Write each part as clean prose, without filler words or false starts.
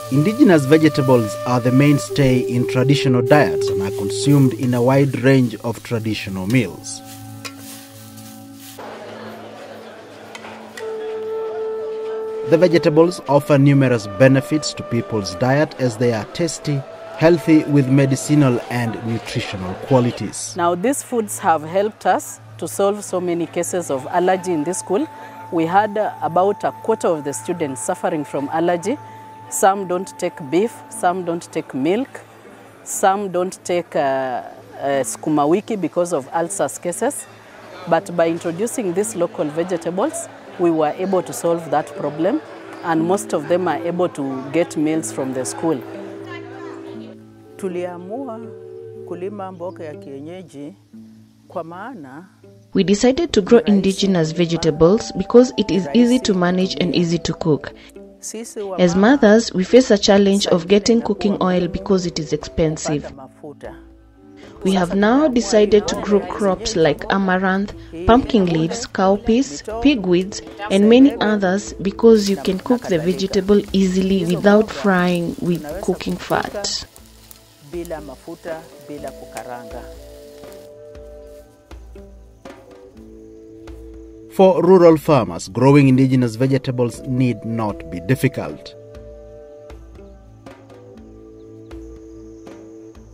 Indigenous vegetables are the mainstay in traditional diets and are consumed in a wide range of traditional meals. The vegetables offer numerous benefits to people's diet as they are tasty, healthy with medicinal and nutritional qualities. Now these foods have helped us to solve so many cases of allergy in this school. We had about a quarter of the students suffering from allergy. Some don't take beef, some don't take milk, some don't take sukuma wiki because of ulcers cases. But by introducing these local vegetables, we were able to solve that problem, and most of them are able to get meals from the school. Tuliamua kulima mboga ya kienyeji kwa maana we decided to grow indigenous vegetables because it is easy to manage and easy to cook. As mothers, we face a challenge of getting cooking oil because it is expensive. We have now decided to grow crops like amaranth, pumpkin leaves, cowpeas, pigweeds, and many others because you can cook the vegetable easily without frying with cooking fat. Bila mafuta, bila kukaranga. For rural farmers, growing indigenous vegetables need not be difficult.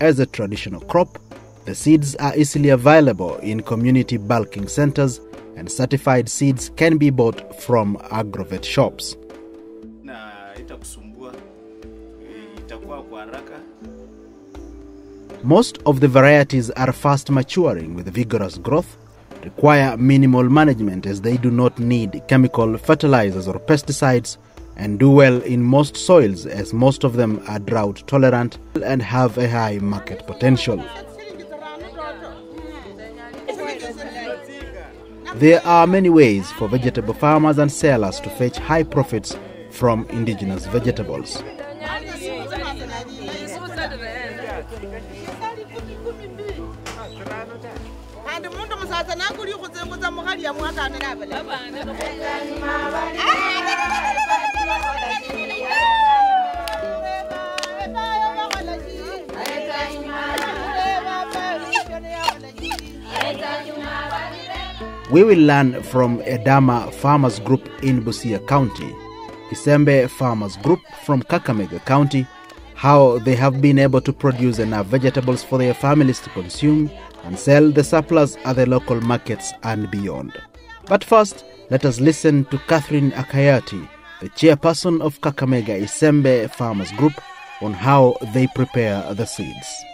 As a traditional crop, the seeds are easily available in community bulking centers, and certified seeds can be bought from agrovet shops. Most of the varieties are fast maturing with vigorous growth, require minimal management as they do not need chemical fertilizers or pesticides, and do well in most soils as most of them are drought tolerant and have a high market potential. There are many ways for vegetable farmers and sellers to fetch high profits from indigenous vegetables. We will learn from Edama Farmers Group in Busia County, Isembe Farmers Group from Kakamega County, how they have been able to produce enough vegetables for their families to consume and sell the surplus at the local markets and beyond. But first, let us listen to Catherine Akayati, the chairperson of Kakamega Isembe Farmers Group, on how they prepare the seeds.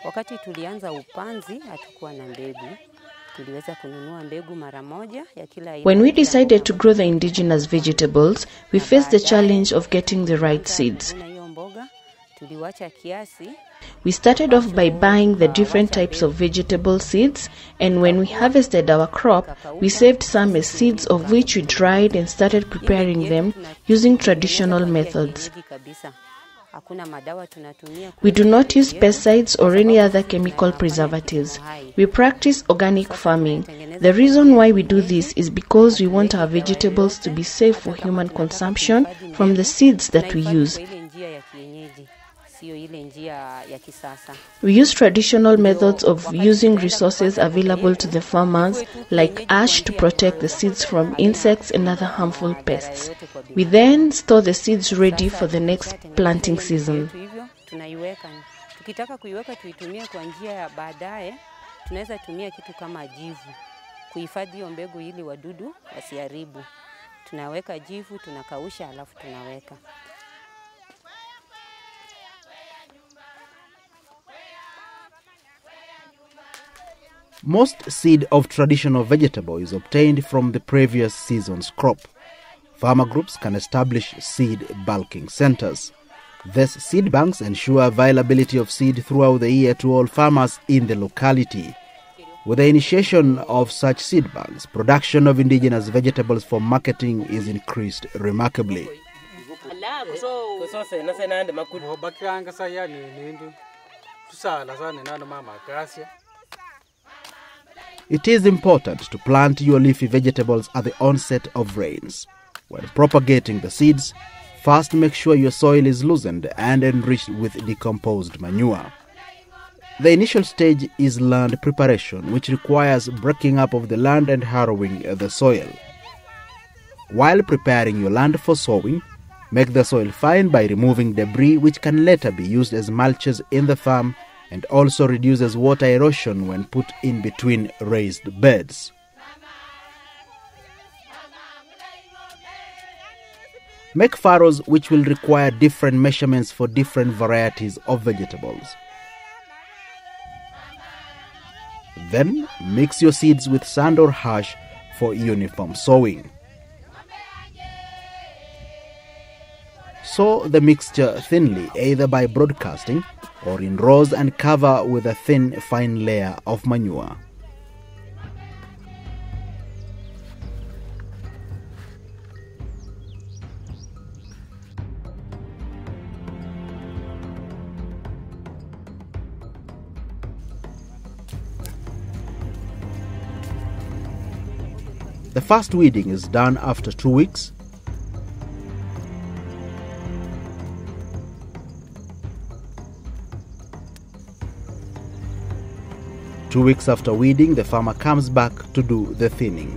Wakati tulianza upanzi hatukuwa na mbegu. When we decided to grow the indigenous vegetables, we faced the challenge of getting the right seeds. We started off by buying the different types of vegetable seeds, and when we harvested our crop, we saved some as seeds of which we dried and started preparing them using traditional methods. We do not use pesticides or any other chemical preservatives. We practice organic farming. The reason why we do this is because we want our vegetables to be safe for human consumption from the seeds that we use. We use traditional methods of using resources available to the farmers, like ash to protect the seeds from insects and other harmful pests. We then store the seeds ready for the next planting season. Most seed of traditional vegetable is obtained from the previous season's crop. Farmer groups can establish seed bulking centers. These seed banks ensure availability of seed throughout the year to all farmers in the locality. With the initiation of such seed banks, production of indigenous vegetables for marketing is increased remarkably. It is important to plant your leafy vegetables at the onset of rains. When propagating the seeds, first make sure your soil is loosened and enriched with decomposed manure. The initial stage is land preparation, which requires breaking up of the land and harrowing the soil. While preparing your land for sowing, make the soil fine by removing debris which can later be used as mulches in the farm and also reduces water erosion when put in between raised beds. Make furrows which will require different measurements for different varieties of vegetables. Then mix your seeds with sand or ash for uniform sowing. Sow the mixture thinly, either by broadcasting or in rows, and cover with a thin, fine layer of manure. The first weeding is done after 2 weeks. Two weeks after weeding, the farmer comes back to do the thinning.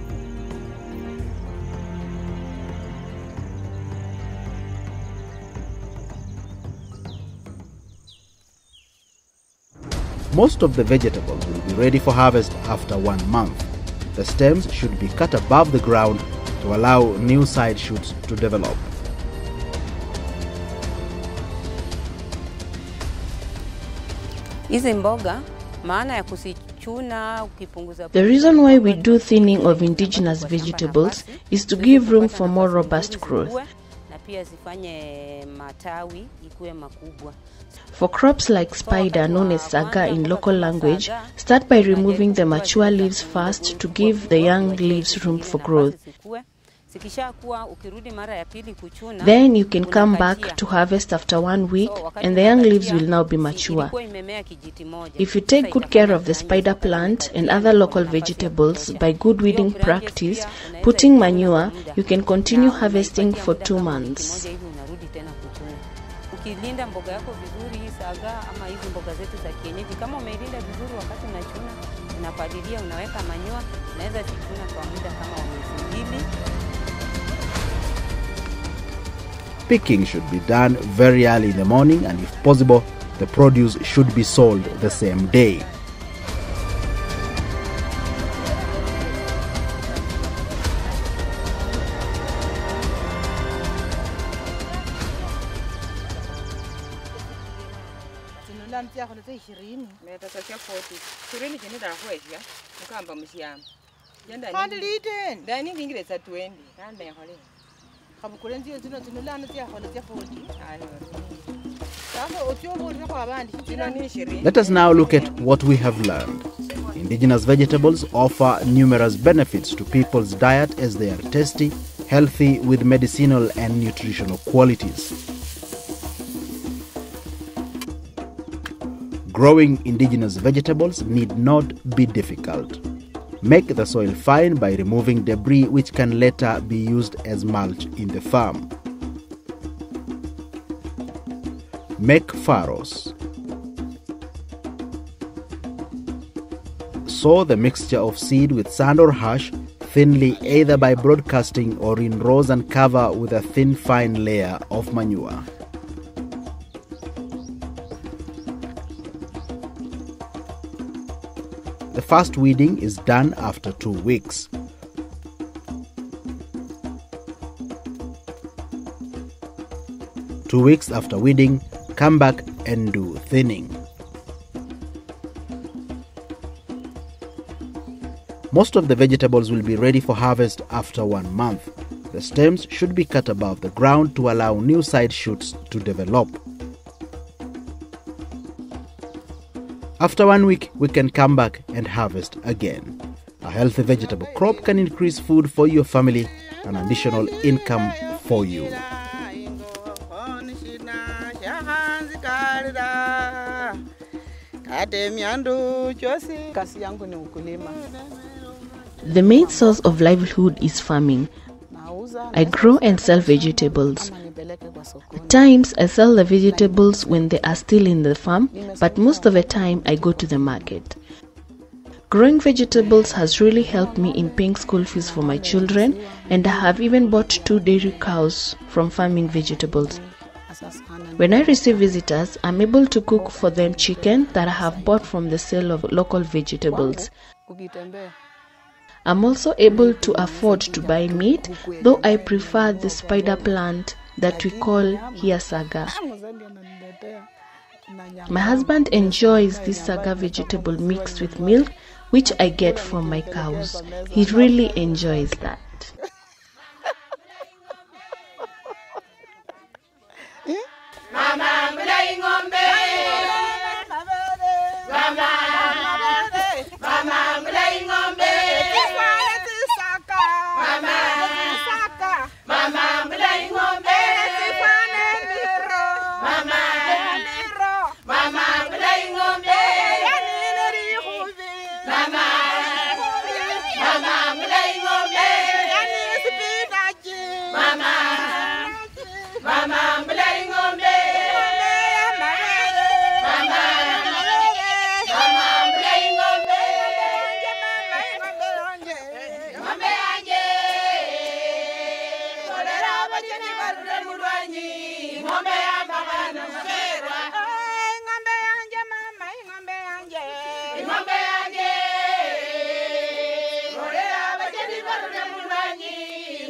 Most of the vegetables will be ready for harvest after 1 month. The stems should be cut above the ground to allow new side shoots to develop. The reason why we do thinning of indigenous vegetables is to give room for more robust growth. For crops like spider, known as saga in local language, start by removing the mature leaves first to give the young leaves room for growth. Then you can come back to harvest after 1 week and the young leaves will now be mature. If you take good care of the spider plant and other local vegetables by good weeding practice, putting manure, you can continue harvesting for 2 months. Ukilinda mboga yako vizuri, hii saga ama hizi mboga zetu za kienyeji, kama umeilinda vizuri, wakati unachuna, unapalilia, unaweka manure, unaweza zichuna kwa muda kama mwezi 2. Picking should be done very early in the morning, and if possible, the produce should be sold the same day. Let us now look at what we have learned. Indigenous vegetables offer numerous benefits to people's diet as they are tasty, healthy, with medicinal and nutritional qualities. Growing indigenous vegetables need not be difficult. Make the soil fine by removing debris which can later be used as mulch in the farm. Make furrows. Sow the mixture of seed with sand or ash thinly, either by broadcasting or in rows, and cover with a thin, fine layer of manure. The first weeding is done after 2 weeks. Two weeks after weeding, come back and do thinning. Most of the vegetables will be ready for harvest after 1 month. The stems should be cut above the ground to allow new side shoots to develop. After 1 week, we can come back and harvest again. A healthy vegetable crop can increase food for your family and additional income for you. The main source of livelihood is farming. I grow and sell vegetables. At times, I sell the vegetables when they are still in the farm, but most of the time I go to the market. Growing vegetables has really helped me in paying school fees for my children, and I have even bought 2 dairy cows from farming vegetables. When I receive visitors, I'm able to cook for them chicken that I have bought from the sale of local vegetables. I'm also able to afford to buy meat, though I prefer the spider plant that we call here saga. My husband enjoys this saga vegetable mixed with milk, which I get from my cows. He really enjoys that.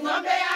Ngombe